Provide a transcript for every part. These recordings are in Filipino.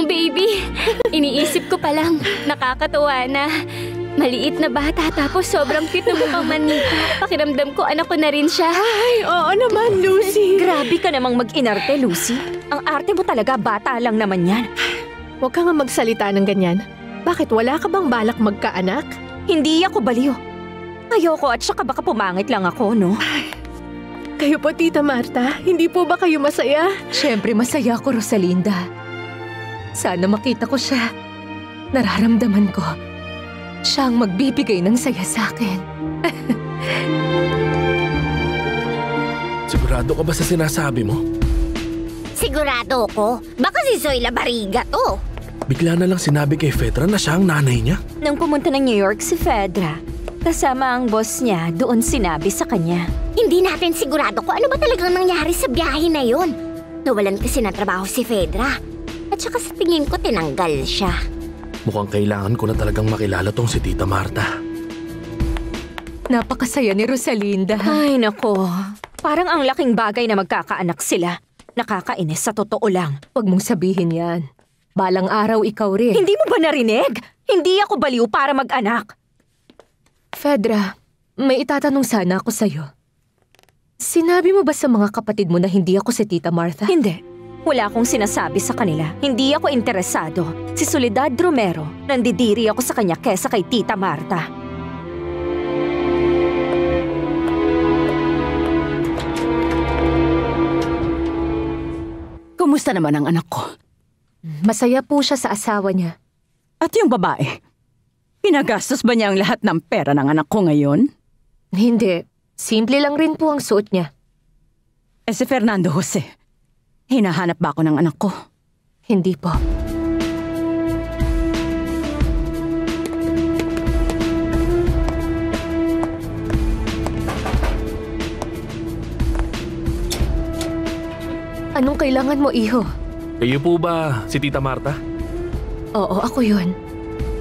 yung baby. Iniisip ko palang, nakakatuwa na. Maliit na bata tapos sobrang cute na mukhang manika. Pakiramdam ko anak ko na rin siya. Ay, oo naman, Lucy. Grabe ka namang mag-inarte, Lucy. Ang arte mo talaga, bata lang naman yan. Huwag ka nga magsalita ng ganyan. Bakit wala ka bang balak magkaanak? Hindi ako baliw. Ayoko at saka baka pumangit lang ako, no? Kayo po, Tita Marta, hindi po ba kayo masaya? Siyempre masaya ako, Rosalinda. Sana makita ko siya. Nararamdaman ko. Siya ang magbibigay ng saya sa akin. Sigurado ka ba sa sinasabi mo? Sigurado ko. Baka si Zoila Bariga to. Bigla na lang sinabi kay Fedra na siya ang nanay niya. Nang pumunta ng New York si Fedra, kasama ang boss niya, doon sinabi sa kanya. Hindi natin sigurado kung ano ba talagang nangyari sa biyahe na yon. Nawalan kasi ng trabaho si Fedra. At saka sa tingin ko tinanggal siya. Mukhang kailangan ko na talagang makilala tong si Tita Marta. Napakasaya ni Rosalinda. Ay, nako. Parang ang laking bagay na magkakaanak sila. Nakakainis sa totoo lang. Huwag mong sabihin yan. Balang araw ikaw rin. Hindi mo ba narinig? Hindi ako baliw para mag-anak. Fedra, may itatanong sana ako sa'yo. Sinabi mo ba sa mga kapatid mo na hindi ako si Tita Martha? Hindi. Wala akong sinasabi sa kanila. Hindi ako interesado. Si Soledad Romero, nandidiri ako sa kanya kesa kay Tita Marta. Kumusta naman ang anak ko? Masaya po siya sa asawa niya. At yung babae? Pinagastos ba niya ang lahat ng pera ng anak ko ngayon? Hindi. Simple lang rin po ang suot niya. Eh si Fernando Jose, hinahanap ba ako ng anak ko? Hindi po. Anong kailangan mo, iho? Kayo po ba si Tita Marta? Oo, ako yun.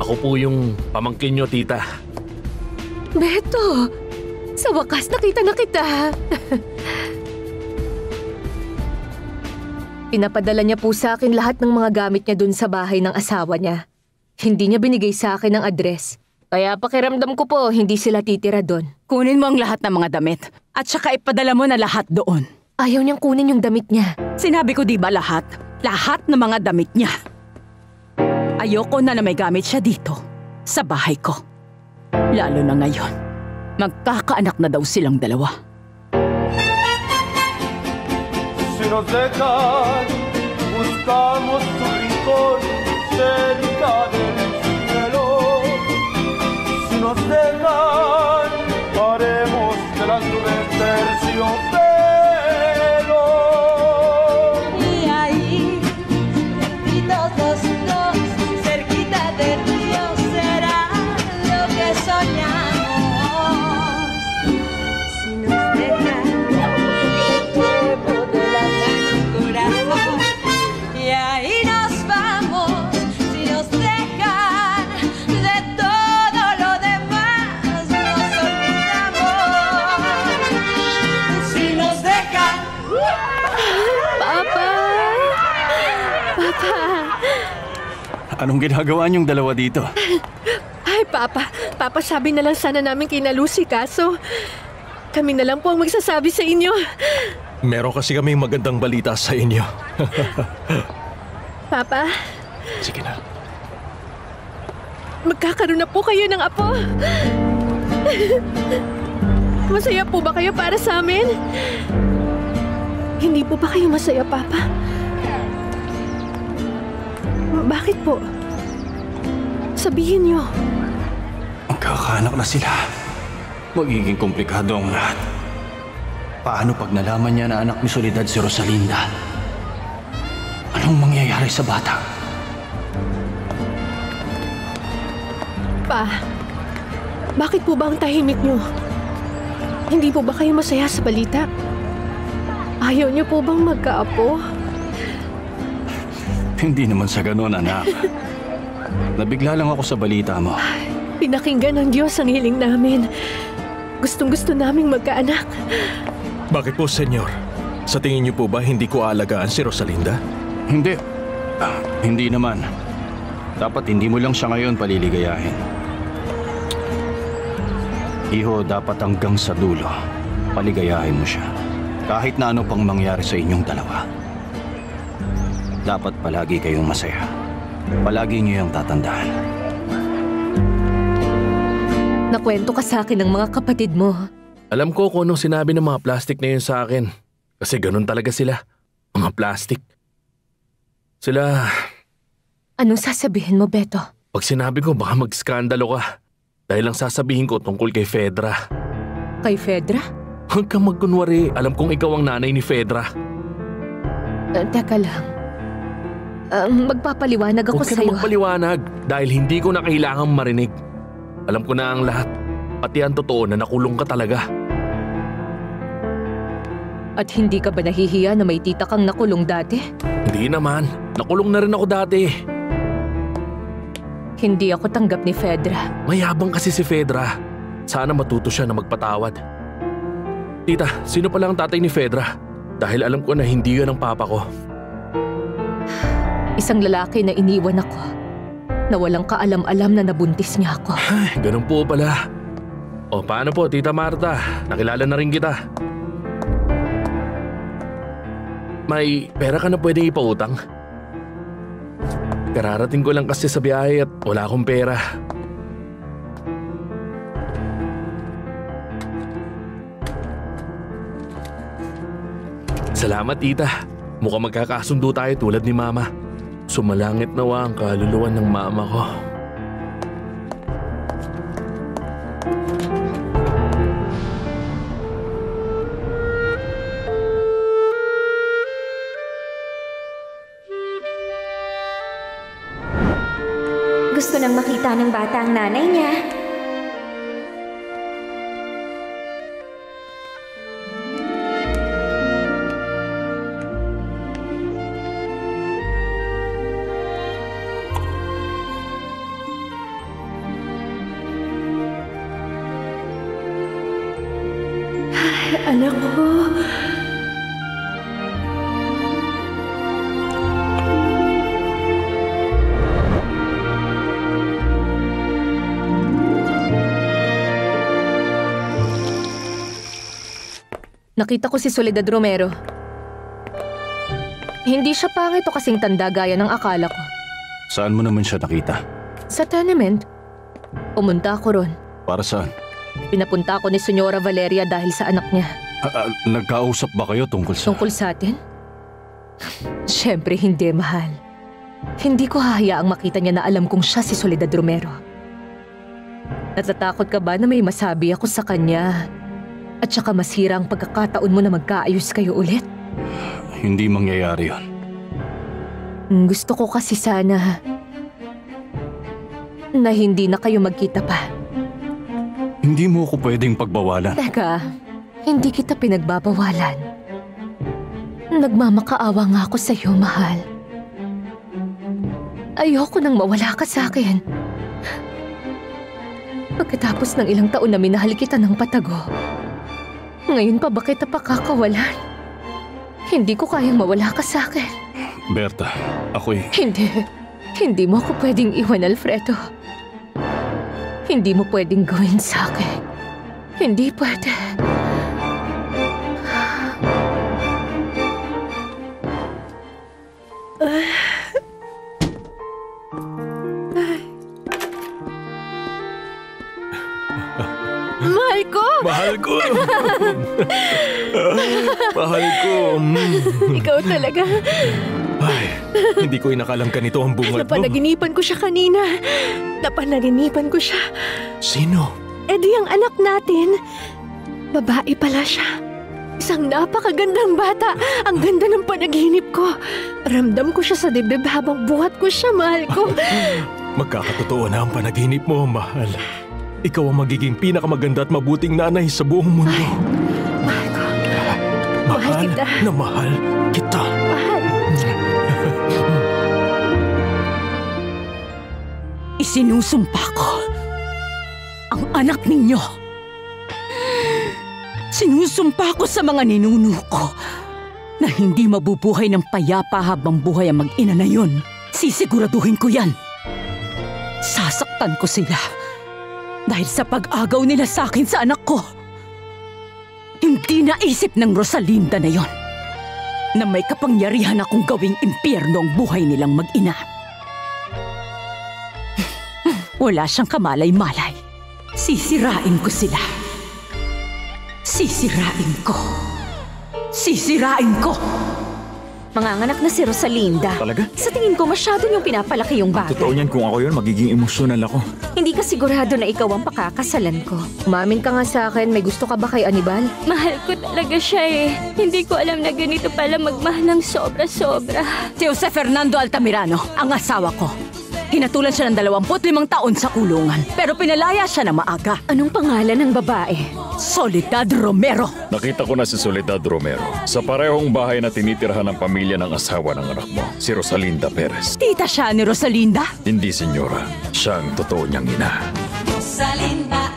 Ako po yung pamangkin nyo, Tita. Beto! Sa wakas nakita na kita. Pinapadala niya po sa akin lahat ng mga gamit niya dun sa bahay ng asawa niya. Hindi niya binigay sa akin ang address. Kaya pakiramdam ko po, hindi sila titira doon. Kunin mo ang lahat ng mga damit at saka ipadala mo na lahat doon. Ayaw niyang kunin yung damit niya. Sinabi ko di ba lahat? Lahat ng mga damit niya. Ayoko na may gamit siya dito, sa bahay ko. Lalo na ngayon, magkakaanak na daw silang dalawa. Si nos dejan, buscamos tu rincón cerca del cielo. Si nos dejan, haremos de las nubes terciopelo. Y ahí, juntitos los dos, cerquita del río, será lo que soñamos. Si nos dejan, llevo de la mano tu corazón. Y ahí nos vamos, si nos dejan, de todo lo demás nos olvidamos. Si nos dejan. Papa! Papa! Anong ginagawa niyong dalawa dito? Ay, Papa. Papa, sabi na lang sana namin kina Lucy, kaso kami na lang po ang magsasabi sa inyo. Meron kasi kaming magandang balita sa inyo. Papa, Sige na. magkakaroon na po kayo ng apo. Masaya po ba kayo para sa amin? Hindi po ba kayo masaya, Papa? Bakit po? Sabihin niyo. Magkakaanak na sila. Magiging komplikado ang lahat. Paano pag nalaman niya na anak ni Soledad si Rosalinda? Anong mangyayari sa bata? Pa, bakit po ba ang tahimik niyo? Hindi po ba kayo masaya sa balita? Ayaw niyo po bang magkaapo? Hindi naman sa ganun, anak. Nabigla lang ako sa balita mo. Pinakinggan ng Diyos ang hiling namin. Gustong-gusto naming magkaanak. Bakit po, senyor? Sa tingin niyo po ba hindi ko aalagaan si Rosalinda? Hindi. Hindi naman. Dapat hindi mo lang siya ngayon paliligayahin. Iho, dapat hanggang sa dulo, paligayahin mo siya. Kahit na ano pang mangyari sa inyong dalawa. Dapat palagi kayong masaya. Palagi niyo yung tatandaan. Nakwento ka sa akin ng mga kapatid mo. Alam ko kung anong sinabi ng mga plastic na yun sa akin. Kasi ganun talaga sila. Mga plastic. Sila... Anong sasabihin mo, Beto? Pag sinabi ko, baka mag-skandalo ka. Dahil lang sasabihin ko tungkol kay Fedra. Kay Fedra? Huwag kang magkunwari. Alam kong ikaw ang nanay ni Fedra. Teka lang. Magpapaliwanag ako sa'yo. Huwag ka na magpaliwanag dahil hindi ko na kailangang marinig. Alam ko na ang lahat. Pati ang totoo na nakulong ka talaga. At hindi ka ba nahihiya na may tita kang nakulong dati? Hindi naman. Nakulong na rin ako dati. Hindi ako tanggap ni Fedra. Mayabang kasi si Fedra. Sana matuto siya na magpatawad. Tita, sino pala ang tatay ni Fedra? Dahil alam ko na hindi yun ang papa ko. Isang lalaki na iniwan ako. Na walang kaalam-alam na nabuntis niya ako. Ay, ganun po pala. O paano po, Tita Marta? Nakilala na rin kita. May pera ka na pwedeng ipautang? Kararating ko lang kasi sa biyahe at wala akong pera. Salamat, Tita. Mukhang magkakasundo tayo tulad ni Mama. Sumalangit nawa ang kaluluwa ng mama ko. Gusto nang makita ng bata ang nanay niya. Anak ko. Nakita ko si Soledad Romero. Hindi siya pangit o kasing tanda gaya ng akala ko. Saan mo naman siya nakita? Sa tenement. Pumunta ako ron. Para saan? Pinapunta ako ni Senyora Valeria dahil sa anak niya. Nagkausap ba kayo tungkol sa... Tungkol sa atin? Siyempre hindi, mahal. Hindi ko hahayaang makita niya na alam kong siya si Soledad Romero. Natatakot ka ba na may masabi ako sa kanya? At saka masira ang pagkakataon mo na magkaayos kayo ulit? Hindi mangyayari yun. Gusto ko kasi sana na hindi na kayo magkita pa. Hindi mo ako pwedeng pagbawalan. Teka, hindi kita pinagbabawalan. Nagmamakaawa nga ako sa iyo, mahal. Ayoko nang mawala ka sa akin. Pagkatapos ng ilang taon na minahal kita ng patago, ngayon pa ba kita pakakawalan? Hindi ko kayang mawala ka sa akin. Berta, ako'y... Hindi mo ako pwedeng iwan, Alfredo. Hindi mo pwedeng gawin sa akin. Hindi pwede. Mahal ko! Mahal ko! Mahal ko! Ikaw talaga. Ay, hindi ko inakalang ganito ang bungad mo. Napanaginipan ko siya kanina. Napanaginipan ko siya. Sino? Di ang anak natin. Babae pala siya. Isang napakagandang bata. Ang ganda ng panaginip ko. Ramdam ko siya sa dibdib habang buhat ko siya, mahal ko. Magkakatotoo na ang panaginip mo, mahal. Ikaw ang magiging pinakamaganda at mabuting nanay sa buong mundo. Ay, mahal ko. Mahal kita. Na mahal kita. Mahal. Isinusumpa ko ang anak ninyo. Sinusumpa ko sa mga ninuno ko na hindi mabubuhay ng payapa habang buhay ang mag-ina na yun. Sisiguraduhin ko yan. Sasaktan ko sila dahil sa pag-agaw nila sa akin sa anak ko. Hindi naisip ng Rosalinda na yon na may kapangyarihan akong gawing impyerno ang buhay nilang mag-ina. Wala siyang kamalay-malay. Sisirain ko sila. Sisirain ko. Sisirain ko! Manganganak na si Rosalinda. Talaga? Sa tingin ko masyado niyong pinapalaki yung bagay. Totoo niyan, kung ako yun, magiging emosyonal ako. Hindi ka sigurado na ikaw ang pakakasalan ko. Umamin ka nga sa akin, may gusto ka ba kay Anibal? Mahal ko talaga siya eh. Hindi ko alam na ganito pala magmahal ng sobra-sobra. Si Jose Fernando Altamirano, ang asawa ko. Hinatulan siya ng 25 taon sa kulungan, pero pinalaya siya na maaga. Anong pangalan ng babae? Soledad Romero. Nakita ko na si Soledad Romero sa parehong bahay na tinitirhan ng pamilya ng asawa ng anak mo, si Rosalinda Perez. Tita siya ni Rosalinda? Hindi, senyora. Siya ang totoo niyang ina. Rosalinda